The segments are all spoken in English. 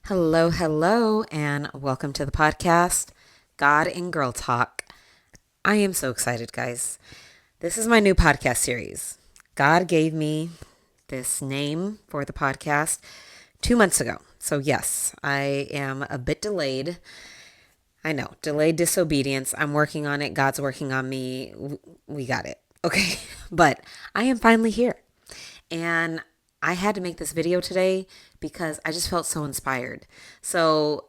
Hello, hello, and welcome to the podcast, God and Girl Talk. I am so excited, guys. This is my new podcast series. God gave me this name for the podcast 2 months ago. So, yes, I am a bit delayed. I know, delayed disobedience. I'm working on it. God's working on me. We got it. Okay. But I am finally here. And I had to make this video today because I just felt so inspired. So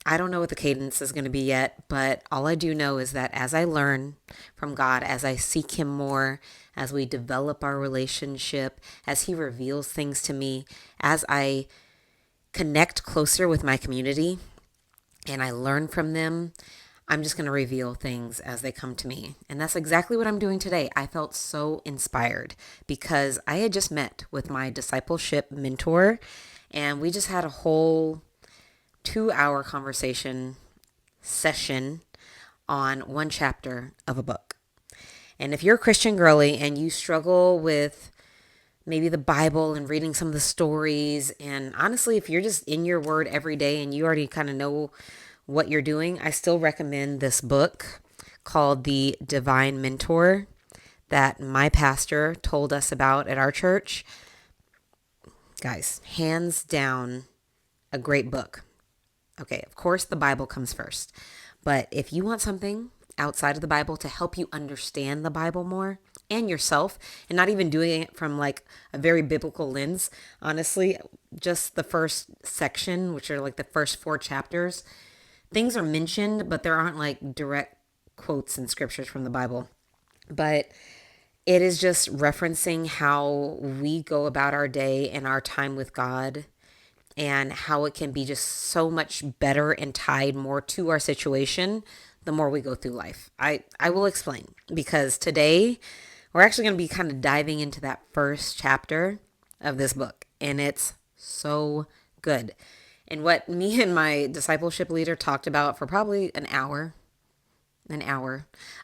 I don't know what the cadence is going to be yet, but all I do know is that as I learn from God, as I seek Him more, as we develop our relationship, as He reveals things to me, as I connect closer with my community and I learn from them, I'm just going to reveal things as they come to me. And that's exactly what I'm doing today. I felt so inspired because I had just met with my discipleship mentor and we just had a whole 2 hour conversation session on one chapter of a book. And if you're a Christian girly and you struggle with maybe the Bible and reading some of the stories, and honestly, if you're just in your word every day and you already kind of know what you're doing, I still recommend this book called The Divine Mentor that my pastor told us about at our church. Guys, hands down, a great book. Okay, of course, the Bible comes first. But if you want something outside of the Bible to help you understand the Bible more and yourself, and not even doing it from like a very biblical lens, honestly, just the first section, which are like the first 4 chapters, things are mentioned, but there aren't like direct quotes and scriptures from the Bible. But it is just referencing how we go about our day and our time with God and how it can be just so much better and tied more to our situation the more we go through life. I will explain because today we're actually going to be kind of diving into that first chapter of this book, and it's so good. And what me and my discipleship leader talked about for probably an hour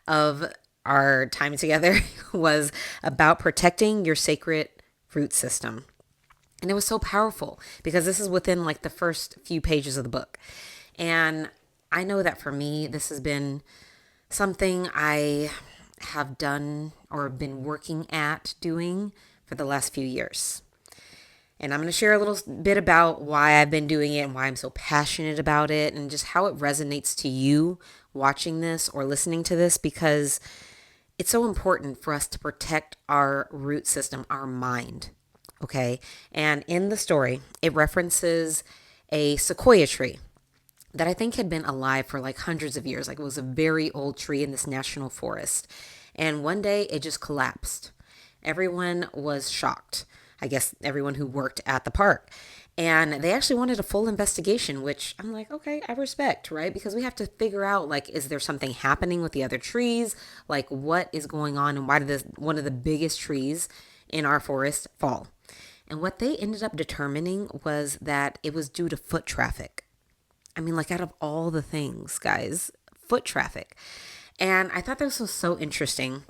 of our time together was about protecting your sacred root system. And it was so powerful because this is within like the first few pages of the book. And I know that for me, this has been something I have done or been working at doing for the last few years. And I'm going to share a little bit about why I've been doing it and why I'm so passionate about it and just how it resonates to you watching this or listening to this, because it's so important for us to protect our root system, our mind. Okay. And in the story, it references a sequoia tree that I think had been alive for like hundreds of years. Like it was a very old tree in this national forest. And one day it just collapsed. Everyone was shocked. I guess everyone who worked at the park. And they actually wanted a full investigation, which I'm like, okay, I respect, right? Because we have to figure out, like, is there something happening with the other trees? Like, what is going on? And why did this, one of the biggest trees in our forest fall? And what they ended up determining was that it was due to foot traffic. I mean, like, out of all the things, guys, foot traffic. And I thought this was so interesting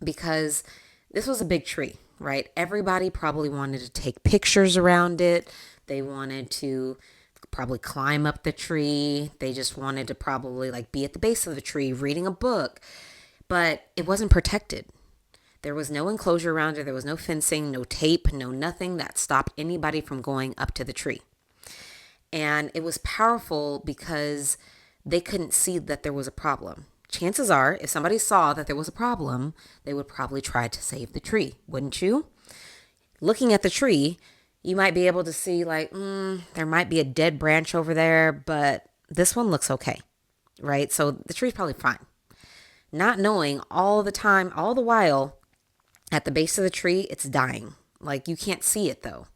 because this was a big tree, right? Everybody probably wanted to take pictures around it. They wanted to probably climb up the tree. They just wanted to probably like be at the base of the tree reading a book, but it wasn't protected. There was no enclosure around it. There was no fencing, no tape, no nothing that stopped anybody from going up to the tree. And it was powerful because they couldn't see that there was a problem. Chances are, if somebody saw that there was a problem, they would probably try to save the tree, wouldn't you? Looking at the tree, you might be able to see like, there might be a dead branch over there, but this one looks okay, right? So the tree's probably fine. Not knowing all the time, all the while, at the base of the tree, it's dying. Like you can't see it though,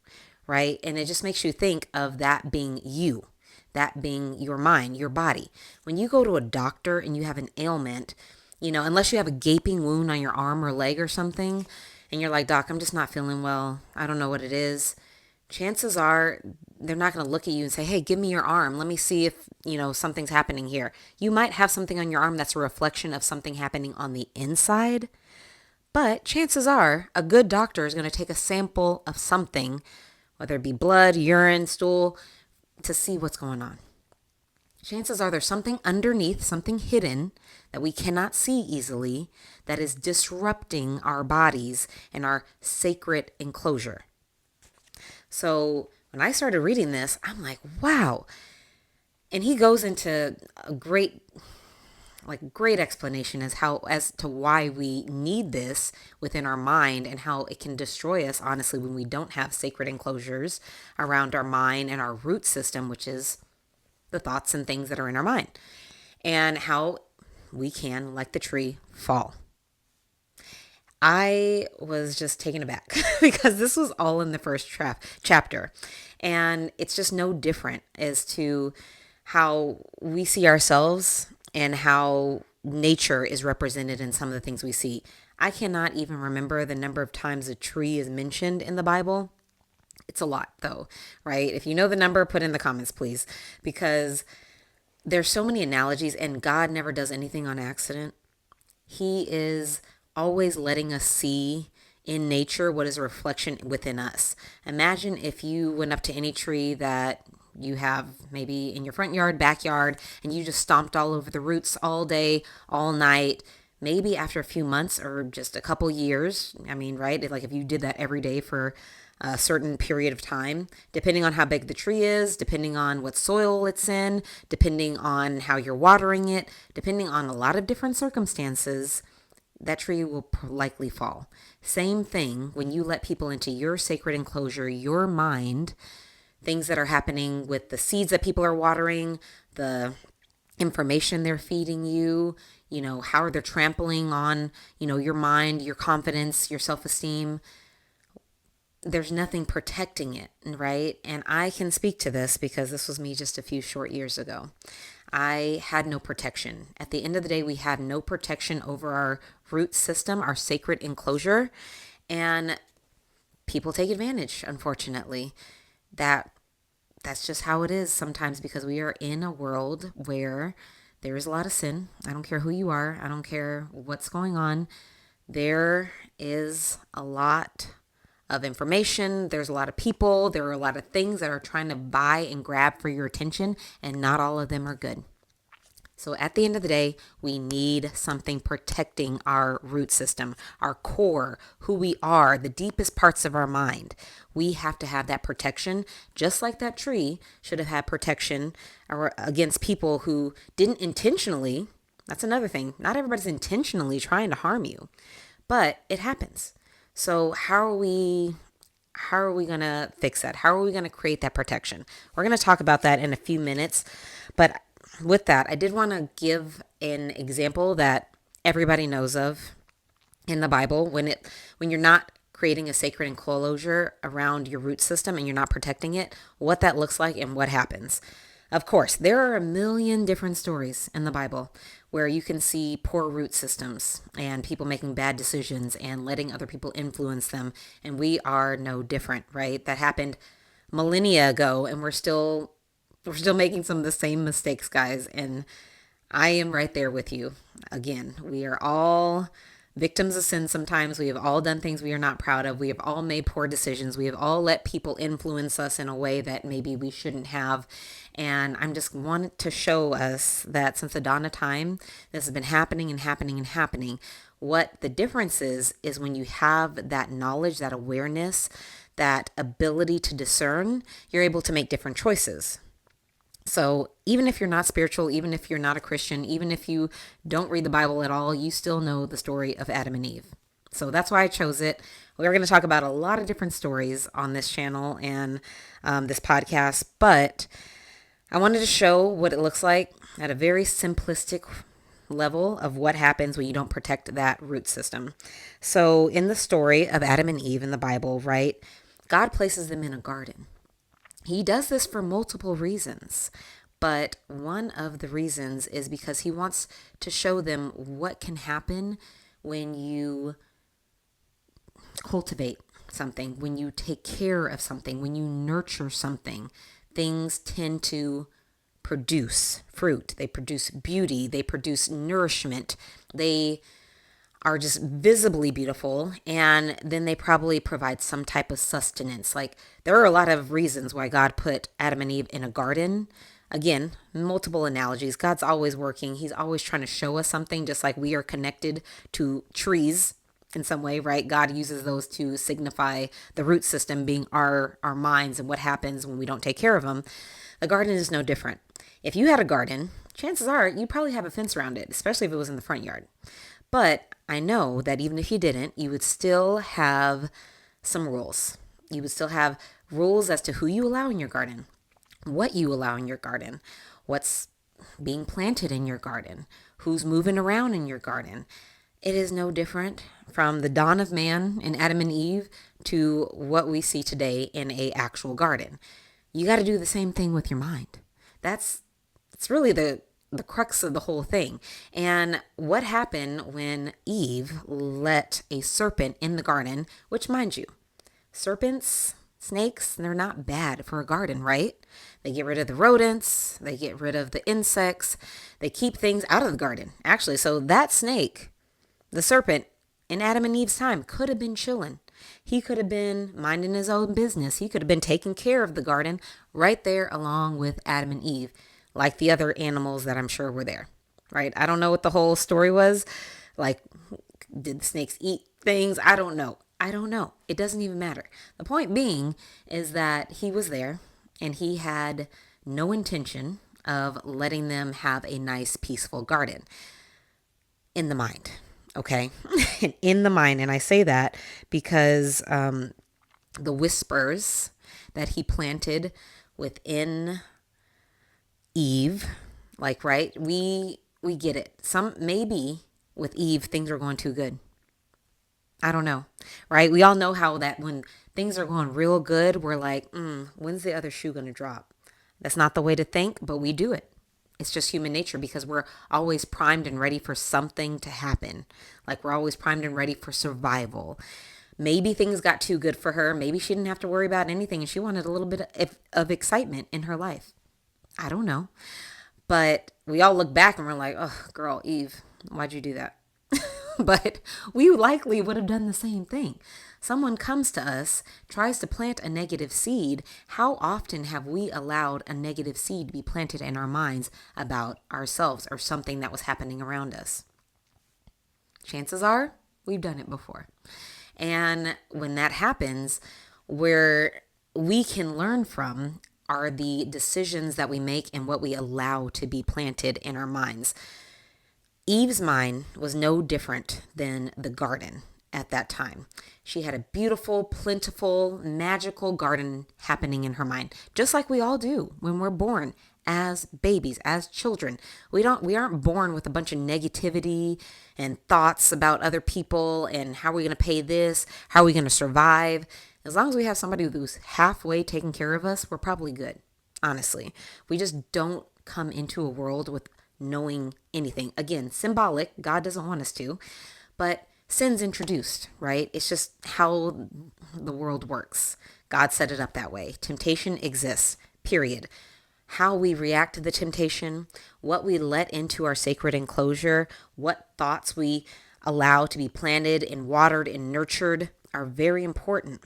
right? And it just makes you think of that being you, that being your mind, your body. When you go to a doctor and you have an ailment, unless you have a gaping wound on your arm or leg or something, and you're like, Doc, I'm just not feeling well. I don't know what it is. Chances are they're not going to look at you and say, hey, give me your arm. Let me see if, something's happening here. You might have something on your arm that's a reflection of something happening on the inside. But chances are a good doctor is going to take a sample of something, whether it be blood, urine, stool, to see what's going on. Chances are there's something underneath, something hidden that we cannot see easily that is disrupting our bodies and our sacred enclosure. So when I started reading this, I'm like, wow. And he goes into a great explanation as to why we need this within our mind and how it can destroy us, honestly, when we don't have sacred enclosures around our mind and our root system, which is the thoughts and things that are in our mind, and how we can, like the tree, fall. I was just taken aback because this was all in the first chapter. And it's just no different as to how we see ourselves and how nature is represented in some of the things we see. I cannot even remember the number of times a tree is mentioned in the Bible. It's a lot, though, right? If you know the number, put in the comments, please, because there's so many analogies, and God never does anything on accident. He is always letting us see in nature what is a reflection within us. Imagine if you went up to any tree that you have maybe in your front yard, backyard, and you just stomped all over the roots all day, all night. Maybe after a few months or just a couple years, I mean, right? Like if you did that every day for a certain period of time, depending on how big the tree is, depending on what soil it's in, depending on how you're watering it, depending on a lot of different circumstances, that tree will likely fall. Same thing when you let people into your sacred enclosure, your mind, things that are happening with the seeds that people are watering, the information they're feeding you, how they're trampling on, your mind, your confidence, your self-esteem. There's nothing protecting it, right? And I can speak to this because this was me just a few short years ago. I had no protection. At the end of the day, we had no protection over our root system, our sacred enclosure, and people take advantage, unfortunately. That's just how it is sometimes, because we are in a world where there is a lot of sin. I don't care who you are. I don't care what's going on. There is a lot of information. There's a lot of people. There are a lot of things that are trying to buy and grab for your attention, and not all of them are good. So at the end of the day, we need something protecting our root system, our core, who we are, the deepest parts of our mind. We have to have that protection, just like that tree should have had protection against people who didn't intentionally. That's another thing. Not everybody's intentionally trying to harm you, but it happens. So how are we going to fix that? How are we going to create that protection? We're going to talk about that in a few minutes. But with that, I did want to give an example that everybody knows of in the Bible when you're not creating a sacred enclosure around your root system and you're not protecting it, what that looks like and what happens. Of course, there are a million different stories in the Bible where you can see poor root systems and people making bad decisions and letting other people influence them. And we are no different, right? That happened millennia ago, and we're still making some of the same mistakes, guys. And I am right there with you. Again, we are all victims of sin sometimes. We have all done things we are not proud of. We have all made poor decisions. We have all let people influence us in a way that maybe we shouldn't have. And I'm just wanted to show us that since the dawn of time, this has been happening and happening and happening. What the difference is when you have that knowledge, that awareness, that ability to discern, you're able to make different choices. So even if you're not spiritual, even if you're not a Christian, even if you don't read the Bible at all, you still know the story of Adam and Eve. So that's why I chose it. We're going to talk about a lot of different stories on this channel and this podcast, but I wanted to show what it looks like at a very simplistic level of what happens when you don't protect that root system. So in the story of Adam and Eve in the Bible, right, God places them in a garden. He does this for multiple reasons, but one of the reasons is because he wants to show them what can happen when you cultivate something, when you take care of something, when you nurture something. Things tend to produce fruit. They produce beauty. They produce nourishment. They are just visibly beautiful, and then they probably provide some type of sustenance. Like, there are a lot of reasons why God put Adam and Eve in a garden. Again, multiple analogies. God's always working. He's always trying to show us something, just like we are connected to trees in some way, right? God uses those to signify the root system being our minds and what happens when we don't take care of them. The garden is no different. If you had a garden, chances are you probably have a fence around it, especially if it was in the front yard. But I know that even if you didn't, you would still have some rules. You would still have rules as to who you allow in your garden, what you allow in your garden, what's being planted in your garden, who's moving around in your garden. It is no different from the dawn of man in Adam and Eve to what we see today in a actual garden. You got to do the same thing with your mind. It's really the crux of the whole thing. And what happened when Eve let a serpent in the garden, which, mind you, serpents, snakes, they're not bad for a garden, right? They get rid of the rodents, they get rid of the insects, they keep things out of the garden, actually. So that snake, the serpent, in Adam and Eve's time, could have been chilling. He could have been minding his own business. He could have been taking care of the garden right there along with Adam and Eve, like the other animals that I'm sure were there, right? I don't know what the whole story was. Like, did the snakes eat things? I don't know. It doesn't even matter. The point being is that he was there and he had no intention of letting them have a nice, peaceful garden in the mind. Okay. In the mind. And I say that because the whispers that he planted within Eve, like, right, we get it. Maybe with Eve things are going too good. I don't know, right? We all know how that when things are going real good, we're like, when's the other shoe going to drop? That's not the way to think, but we do it. It's just human nature because we're always primed and ready for something to happen. Like, we're always primed and ready for survival. Maybe things got too good for her. Maybe she didn't have to worry about anything and she wanted a little bit of excitement in her life. I don't know. But we all look back and we're like, oh, girl, Eve, why'd you do that? But we likely would have done the same thing. Someone comes to us, tries to plant a negative seed. How often have we allowed a negative seed to be planted in our minds about ourselves or something that was happening around us? Chances are we've done it before. And when that happens, where we can learn from are the decisions that we make and what we allow to be planted in our minds. Eve's mind was no different than the garden at that time. She had a beautiful, plentiful, magical garden happening in her mind, just like we all do when we're born as babies, as children. We aren't born with a bunch of negativity and thoughts about other people and how are we going to pay this, how are we going to survive. As long as we have somebody who's halfway taking care of us, we're probably good, honestly. We just don't come into a world with knowing anything. Again, symbolic. God doesn't want us to, but sin's introduced, right? It's just how the world works. God set it up that way. Temptation exists, period. How we react to the temptation, what we let into our sacred enclosure, what thoughts we allow to be planted and watered and nurtured are very important.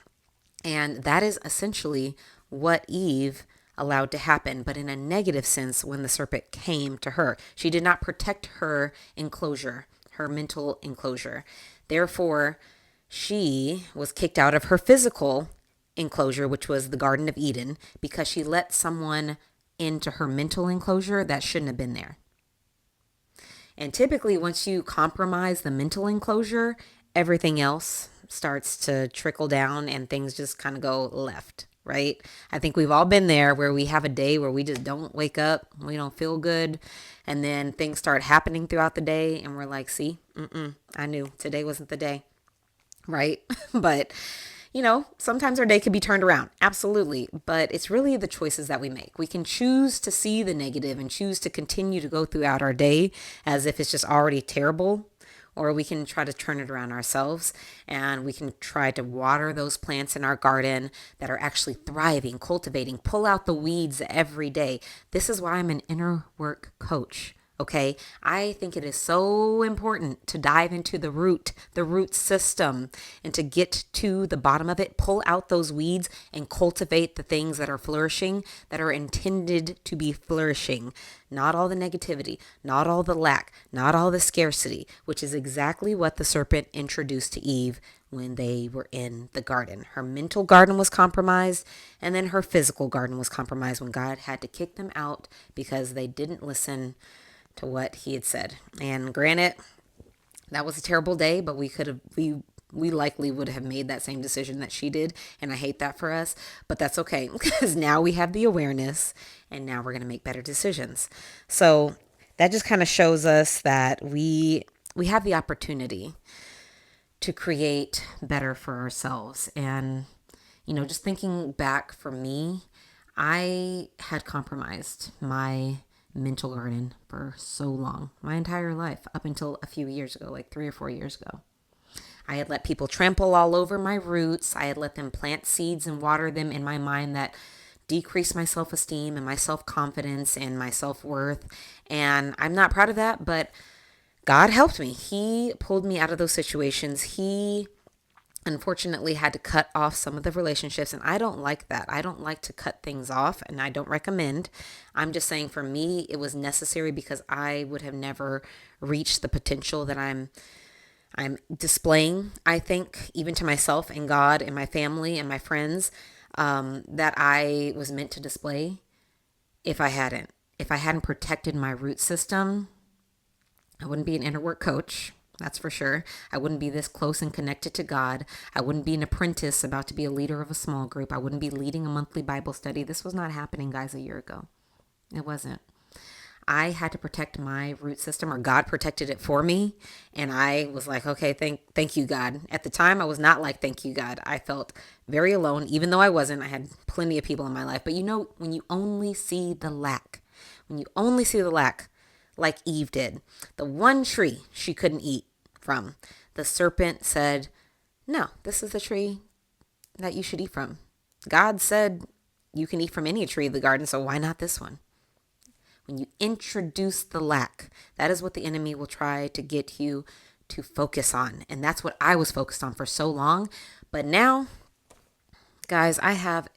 And that is essentially what Eve allowed to happen, but in a negative sense when the serpent came to her. She did not protect her enclosure, her mental enclosure. Therefore, she was kicked out of her physical enclosure, which was the Garden of Eden, because she let someone into her mental enclosure that shouldn't have been there. And typically, once you compromise the mental enclosure, everything else starts to trickle down and things just kind of go left, right? I think we've all been there where we have a day where we just don't wake up, we don't feel good, and then things start happening throughout the day and we're like, see, I knew today wasn't the day, right? But sometimes our day could be turned around. Absolutely. But it's really the choices that we make. We can choose to see the negative and choose to continue to go throughout our day as if it's just already terrible. Or we can try to turn it around ourselves and we can try to water those plants in our garden that are actually thriving, cultivating, pull out the weeds every day. This is why I'm an inner work coach. Okay. I think it is so important to dive into the root system, and to get to the bottom of it, pull out those weeds and cultivate the things that are flourishing, that are intended to be flourishing. Not all the negativity, not all the lack, not all the scarcity, which is exactly what the serpent introduced to Eve when they were in the garden. Her mental garden was compromised, and then her physical garden was compromised when God had to kick them out because they didn't listen to what he had said. And granted, that was a terrible day, but we likely would have made that same decision that she did, and I hate that for us, but that's okay because now we have the awareness, and now we're going to make better decisions. So that just kind of shows us that we have the opportunity to create better for ourselves. And just thinking back for me, I had compromised my mental garden for so long, my entire life, up until a few years ago, like 3 or 4 years ago. I had let people trample all over my roots. I had let them plant seeds and water them in my mind that decreased my self-esteem and my self-confidence and my self-worth. And I'm not proud of that, but God helped me. He pulled me out of those situations. He unfortunately had to cut off some of the relationships, and I don't like that. I don't like to cut things off, and I don't recommend. I'm just saying for me it was necessary because I would have never reached the potential that I'm displaying, I think, even to myself and God and my family and my friends, that I was meant to display if I hadn't protected my root system. I wouldn't be an inner work coach. That's for sure. I wouldn't be this close and connected to God. I wouldn't be an apprentice about to be a leader of a small group. I wouldn't be leading a monthly Bible study. This was not happening, guys, a year ago. It wasn't. I had to protect my root system, or God protected it for me. And I was like, okay, thank you, God. At the time, I was not like, thank you, God. I felt very alone, even though I wasn't. I had plenty of people in my life. But when you only see the lack, like Eve did, the one tree she couldn't eat from, the serpent said, no, this is the tree that you should eat from. God said you can eat from any tree of the garden, so why not this one? When you introduce the lack, that is what the enemy will try to get you to focus on. And that's what I was focused on for so long. But now, guys, I have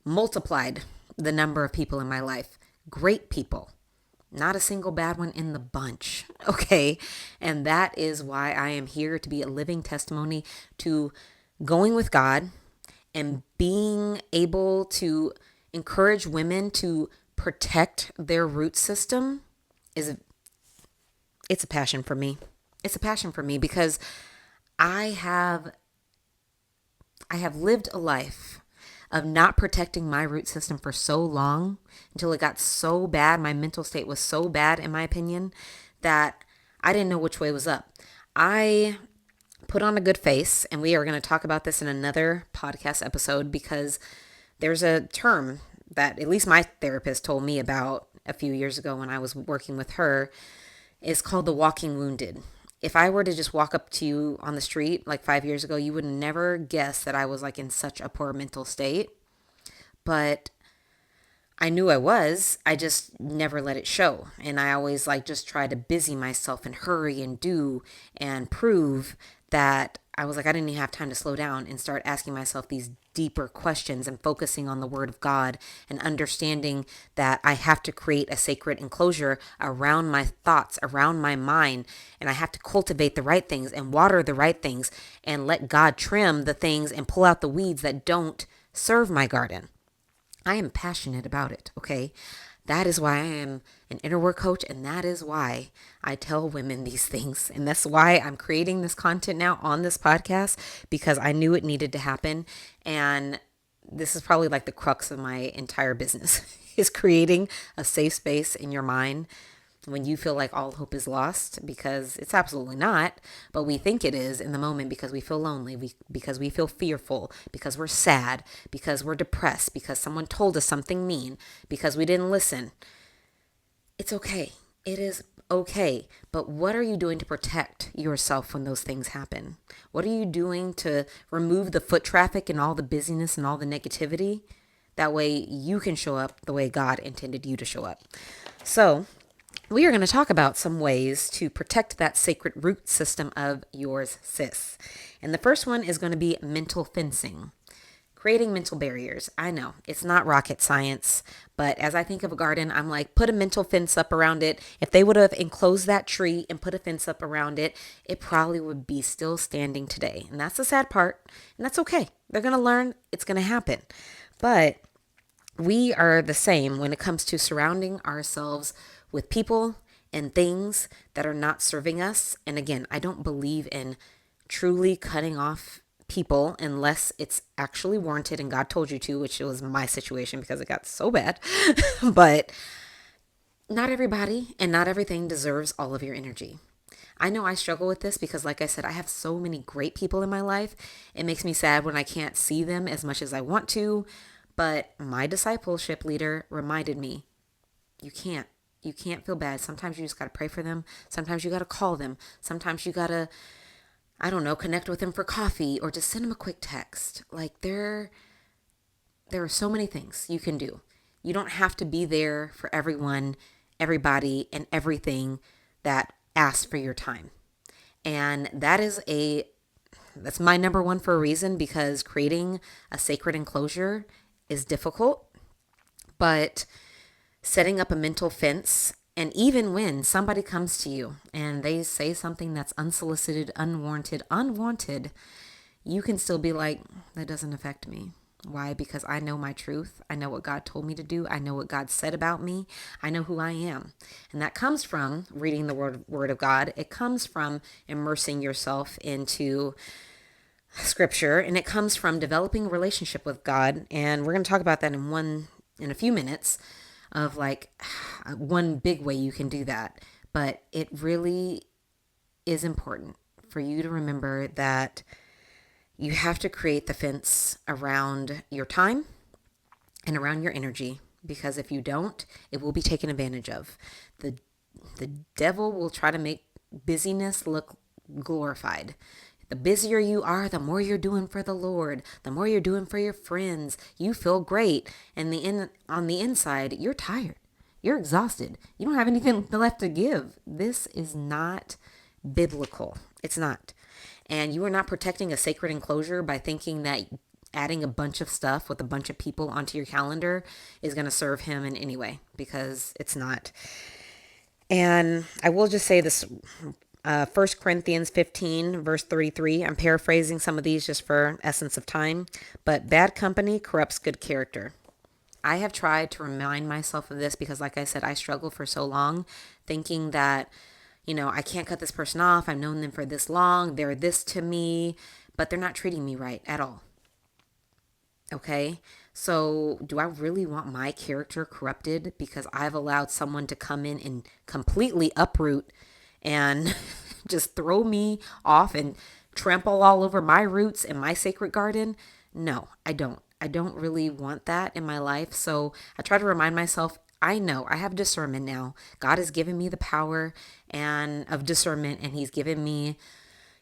multiplied the number of people in my life. Great people. Not a single bad one in the bunch. Okay. And that is why I am here, to be a living testimony to going with God and being able to encourage women to protect their root system. It's a passion for me. It's a passion for me because I have lived a life of not protecting my root system for so long, until it got so bad. My mental state was so bad, in my opinion, that I didn't know which way was up. I put on a good face, and we are going to talk about this in another podcast episode, because there's a term that at least my therapist told me about a few years ago when I was working with her. Is called the walking wounded. If I were to just walk up to you on the street like 5 years ago, you would never guess that I was like in such a poor mental state. But I knew I was. I just never let it show. And I always just try to busy myself and hurry and do and prove that I was like, I didn't even have time to slow down and start asking myself these deeper questions and focusing on the word of God and understanding that I have to create a sacred enclosure around my thoughts, around my mind, and I have to cultivate the right things and water the right things and let God trim the things and pull out the weeds that don't serve my garden. I am passionate about it, okay? That is why I am an inner work coach, and that is why I tell women these things. And that's why I'm creating this content now on this podcast, because I knew it needed to happen. And this is probably like the crux of my entire business is creating a safe space in your mind when you feel like all hope is lost, because it's absolutely not, but we think it is in the moment because we feel lonely, because we feel fearful, because we're sad, because we're depressed, because someone told us something mean, because we didn't listen. It's okay. It is okay. But what are you doing to protect yourself when those things happen? What are you doing to remove the foot traffic and all the busyness and all the negativity? That way you can show up the way God intended you to show up. So we are going to talk about some ways to protect that sacred root system of yours, sis. And the first one is going to be mental fencing. Creating mental barriers. I know it's not rocket science, but as I think of a garden, I'm like, put a mental fence up around it. If they would have enclosed that tree and put a fence up around it, it probably would be still standing today. And that's the sad part. And that's okay. They're going to learn. It's going to happen. But we are the same when it comes to surrounding ourselves with people and things that are not serving us. And again, I don't believe in truly cutting off people unless it's actually warranted and God told you to, which was my situation because it got so bad. But not everybody and not everything deserves all of your energy. I know I struggle with this because, like I said, I have so many great people in my life. It makes me sad when I can't see them as much as I want to. But my discipleship leader reminded me, you can't. You can't feel bad. Sometimes you just got to pray for them. Sometimes you got to call them. Sometimes you got to, I don't know, connect with them for coffee or just send them a quick text. Like there are so many things you can do. You don't have to be there for everyone, everybody, and everything that asks for your time. And that's my number one for a reason, because creating a sacred enclosure is difficult, but setting up a mental fence, and even when somebody comes to you and they say something that's unsolicited, unwanted, you can still be like, that doesn't affect me. Why? Because I know my truth. I know what God told me to do. I know what God said about me. I know who I am. And that comes from reading the word of God. It comes from immersing yourself into scripture, and it comes from developing a relationship with God. And we're going to talk about that in a few minutes, of like one big way you can do that. But it really is important for you to remember that you have to create the fence around your time and around your energy, because if you don't, it will be taken advantage of. The the devil will try to make busyness look glorified. The busier you are, the more you're doing for the Lord, the more you're doing for your friends. You feel great, and on the inside, you're tired. You're exhausted. You don't have anything left to give. This is not biblical. It's not. And you are not protecting a sacred enclosure by thinking that adding a bunch of stuff with a bunch of people onto your calendar is going to serve him in any way, because it's not. And I will just say this, 1 Corinthians 15, verse 33. I'm paraphrasing some of these just for essence of time. But bad company corrupts good character. I have tried to remind myself of this because, like I said, I struggled for so long thinking that, I can't cut this person off. I've known them for this long. They're this to me, but they're not treating me right at all. Okay? So do I really want my character corrupted because I've allowed someone to come in and completely uproot and just throw me off and trample all over my roots and my sacred garden? No, I don't. I don't really want that in my life. So I try to remind myself, I know I have discernment now. God has given me the power and of discernment, and he's given me,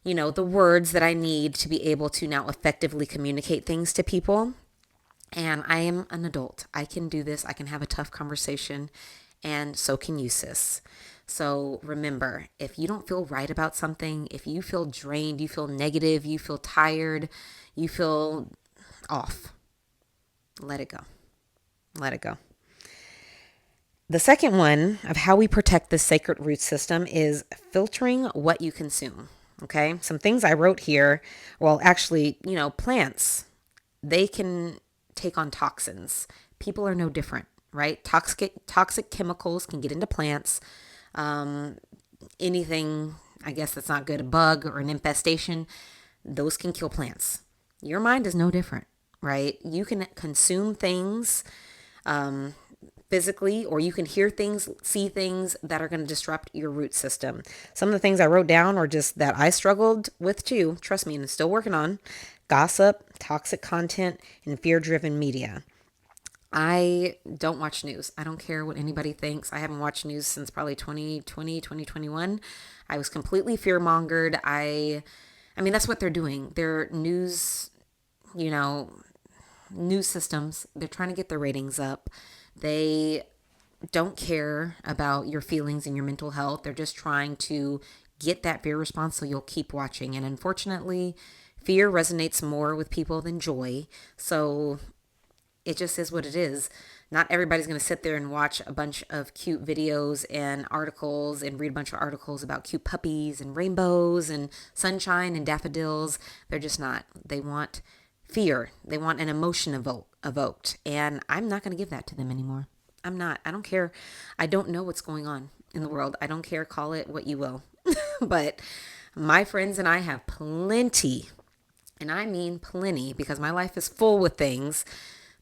the words that I need to be able to now effectively communicate things to people. And I am an adult. I can do this. I can have a tough conversation, and so can you, sis. So remember, if you don't feel right about something, if you feel drained, you feel negative, you feel tired, you feel off, let it go. Let it go. The second one of how we protect the sacred root system is filtering what you consume. Okay. Some things I wrote here. Well, actually, plants, they can take on toxins. People are no different, right? Toxic chemicals can get into plants. Anything, I guess, that's not good, a bug or an infestation, those can kill plants. Your mind is no different, right? You can consume things physically, or you can hear things, see things that are going to disrupt your root system. Some of the things I wrote down are just that I struggled with too, trust me, and I'm still working on: gossip, toxic content, and fear-driven media. I don't watch news. I don't care what anybody thinks. I haven't watched news since probably 2020, 2021. I was completely fear-mongered. I mean, that's what they're doing. Their news, news systems, they're trying to get their ratings up. They don't care about your feelings and your mental health. They're just trying to get that fear response so you'll keep watching. And unfortunately, fear resonates more with people than joy. So it just is what it is. Not everybody's going to sit there and watch a bunch of cute videos and articles and read a bunch of articles about cute puppies and rainbows and sunshine and daffodils. They're just not. They want fear. They want an emotion evoked. And I'm not going to give that to them anymore. I'm not. I don't care. I don't know what's going on in the world. I don't care. Call it what you will. But my friends and I have plenty, and I mean plenty, because my life is full with things,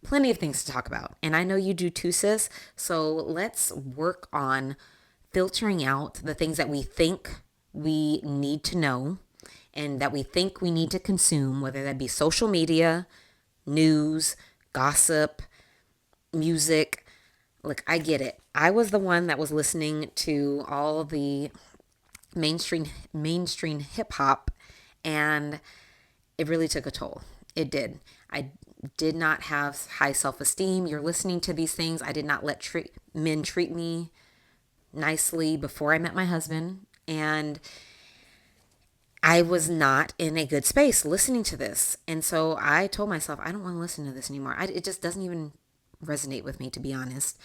plenty of things to talk about. And I know you do too, sis. So let's work on filtering out the things that we think we need to know and that we think we need to consume, whether that be social media, news, gossip, music. Look, I get it. I was the one that was listening to all the mainstream hip hop, and it really took a toll. It did. I did not have high self-esteem. You're listening to these things. I did not let men treat me nicely before I met my husband, and I was not in a good space listening to this. And so I told myself, I don't want to listen to this anymore. It just doesn't even resonate with me, to be honest.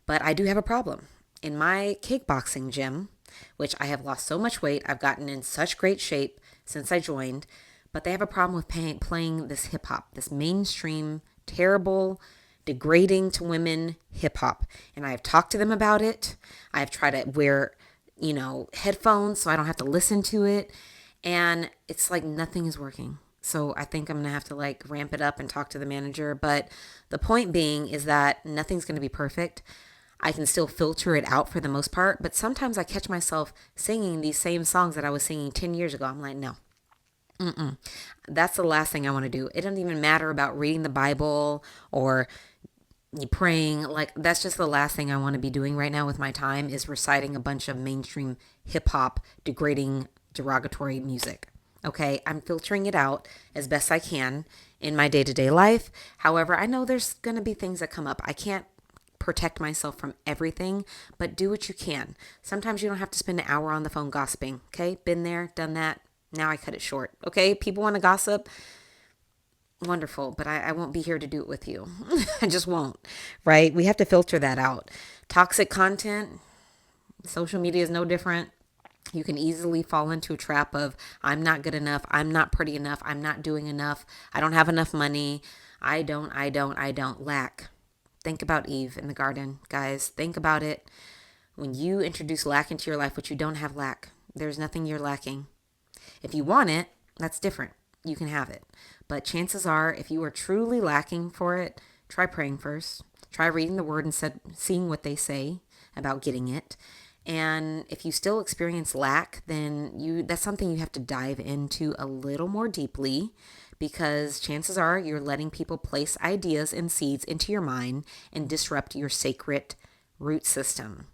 But I do have a problem. In my kickboxing gym, which I have lost so much weight, I've gotten in such great shape since I joined, but they have a problem with playing this hip hop, this mainstream, terrible, degrading to women hip hop. And I've talked to them about it. I've tried to wear, headphones so I don't have to listen to it. And it's like nothing is working. So I think I'm going to have to ramp it up and talk to the manager. But the point being is that nothing's going to be perfect. I can still filter it out for the most part. But sometimes I catch myself singing these same songs that I was singing 10 years ago. I'm like, no. That's the last thing I want to do. It doesn't even matter about reading the Bible or praying. That's just the last thing I want to be doing right now with my time, is reciting a bunch of mainstream hip hop degrading, derogatory music. Okay, I'm filtering it out as best I can in my day-to-day life. However, I know there's going to be things that come up. I can't protect myself from everything, but do what you can. Sometimes you don't have to spend an hour on the phone gossiping. Okay, been there, done that. Now I cut it short. Okay, people want to gossip. Wonderful, but I won't be here to do it with you. I just won't, right? We have to filter that out. Toxic content, social media is no different. You can easily fall into a trap of, I'm not good enough. I'm not pretty enough. I'm not doing enough. I don't have enough money. I don't lack. Think about Eve in the garden, guys. Think about it. When you introduce lack into your life, but you don't have lack, there's nothing you're lacking. If you want it, that's different. You can have it. But chances are, if you are truly lacking for it, try praying first. Try reading the word instead, seeing what they say about getting it. And if you still experience lack, then that's something you have to dive into a little more deeply, because chances are you're letting people place ideas and seeds into your mind and disrupt your sacred root system.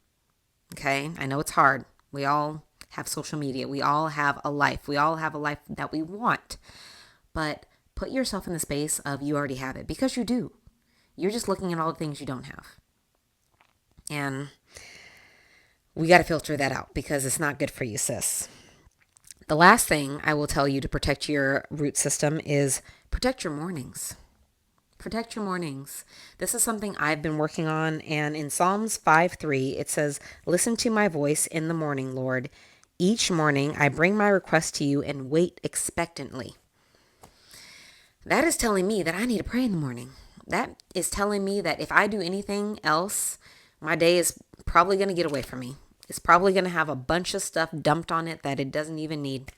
Okay? I know it's hard. We all have social media. We all have a life. We all have a life that we want. But put yourself in the space of you already have it, because you do. You're just looking at all the things you don't have. And we got to filter that out, because it's not good for you, sis. The last thing I will tell you to protect your root system is protect your mornings. Protect your mornings. This is something I've been working on. And in Psalms 5:3, it says, "Listen to my voice in the morning, Lord. Each morning I bring my request to you and wait expectantly." That is telling me that I need to pray in the morning. That is telling me that if I do anything else, my day is probably going to get away from me. It's probably going to have a bunch of stuff dumped on it that it doesn't even need,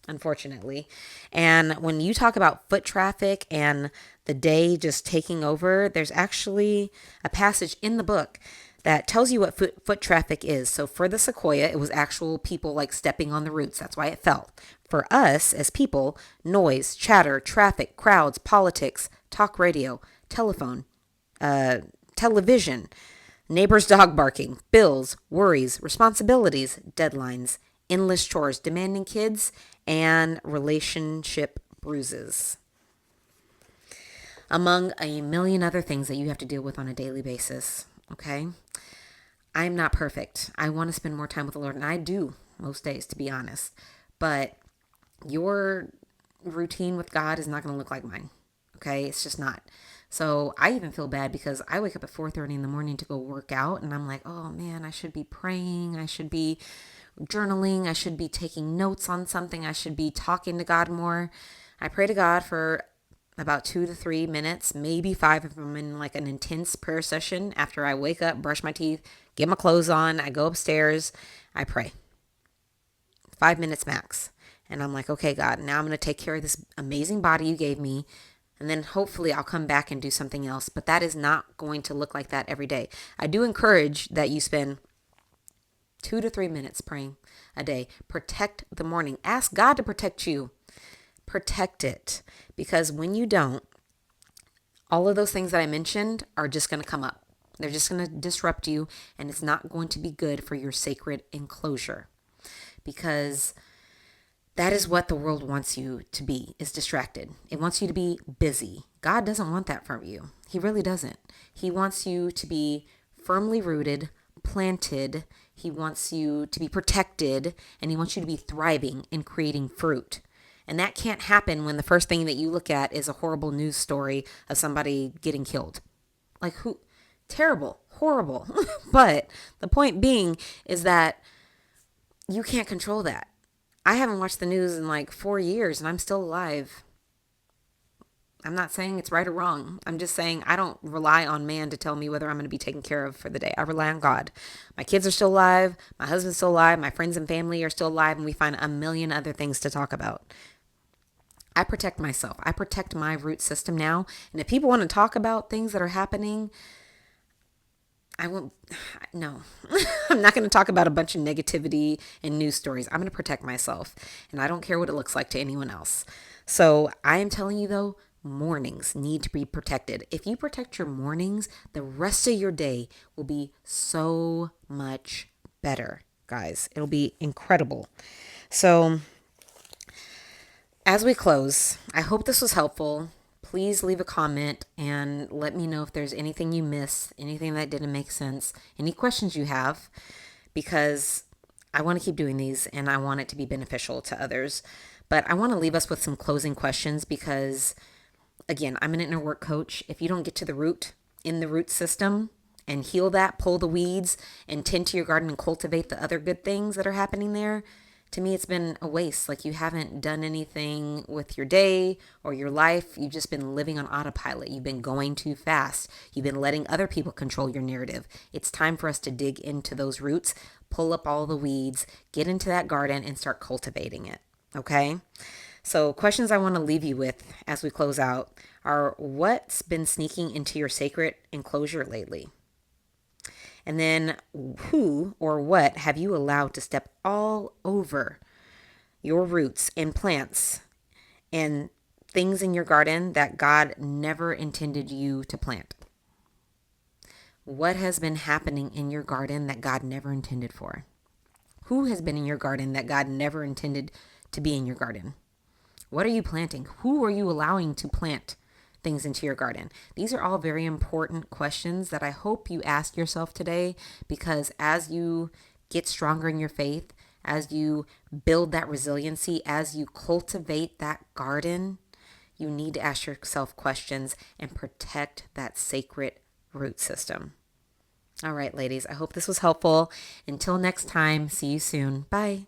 unfortunately. And when you talk about foot traffic and the day just taking over, there's actually a passage in the book that tells you what foot traffic is. So for the sequoia, it was actual people stepping on the roots. That's why it fell. For us as people, noise, chatter, traffic, crowds, politics, talk radio, telephone, television, neighbor's dog barking, bills, worries, responsibilities, deadlines, endless chores, demanding kids, and relationship bruises. Among a million other things that you have to deal with on a daily basis, okay? I'm not perfect. I want to spend more time with the Lord, and I do most days, to be honest. But your routine with God is not going to look like mine. Okay? It's just not. So I even feel bad because I wake up at 4:30 in the morning to go work out, and I'm like, oh man, I should be praying. I should be journaling. I should be taking notes on something. I should be talking to God more. I pray to God for about 2 to 3 minutes, maybe five if I'm in like an intense prayer session after I wake up, brush my teeth, get my clothes on. I go upstairs, I pray. 5 minutes max. And I'm like, okay, God, now I'm going to take care of this amazing body you gave me. And then hopefully I'll come back and do something else. But that is not going to look like that every day. I do encourage that you spend 2 to 3 minutes praying a day. Protect the morning. Ask God to protect you. Protect it. Because when you don't, all of those things that I mentioned are just going to come up. They're just going to disrupt you, and it's not going to be good for your sacred enclosure. Because that is what the world wants you to be, is distracted. It wants you to be busy. God doesn't want that from you. He really doesn't. He wants you to be firmly rooted, planted. He wants you to be protected, and he wants you to be thriving and creating fruit. And that can't happen when the first thing that you look at is a horrible news story of somebody getting killed. Like who? Terrible, horrible. But the point being is that you can't control that. I haven't watched the news in like 4 years and I'm still alive. I'm not saying it's right or wrong. I'm just saying I don't rely on man to tell me whether I'm going to be taken care of for the day. I rely on God. My kids are still alive. My husband's still alive. My friends and family are still alive. And we find a million other things to talk about. I protect myself. I protect my root system now. And if people want to talk about things that are happening, I won't, no, I'm not going to talk about a bunch of negativity and news stories. I'm going to protect myself. And I don't care what it looks like to anyone else. So I am telling you though, mornings need to be protected. If you protect your mornings, the rest of your day will be so much better, guys. It'll be incredible. So as we close, I hope this was helpful. Please leave a comment and let me know if there's anything you missed, anything that didn't make sense, any questions you have, because I want to keep doing these and I want it to be beneficial to others. But I want to leave us with some closing questions because, again, I'm an inner work coach. If you don't get to the root in the root system and heal that, pull the weeds, and tend to your garden and cultivate the other good things that are happening there, to me, it's been a waste. Like you haven't done anything with your day or your life. You've just been living on autopilot. You've been going too fast. You've been letting other people control your narrative. It's time for us to dig into those roots, pull up all the weeds, get into that garden and start cultivating it. Okay? So questions I want to leave you with as we close out are, what's been sneaking into your sacred enclosure lately? And then who or what have you allowed to step all over your roots and plants and things in your garden that God never intended you to plant? What has been happening in your garden that God never intended for? Who has been in your garden that God never intended to be in your garden? What are you planting? Who are you allowing to plant things into your garden? These are all very important questions that I hope you ask yourself today, because as you get stronger in your faith, as you build that resiliency, as you cultivate that garden, you need to ask yourself questions and protect that sacred root system. All right, ladies, I hope this was helpful. Until next time, see you soon. Bye.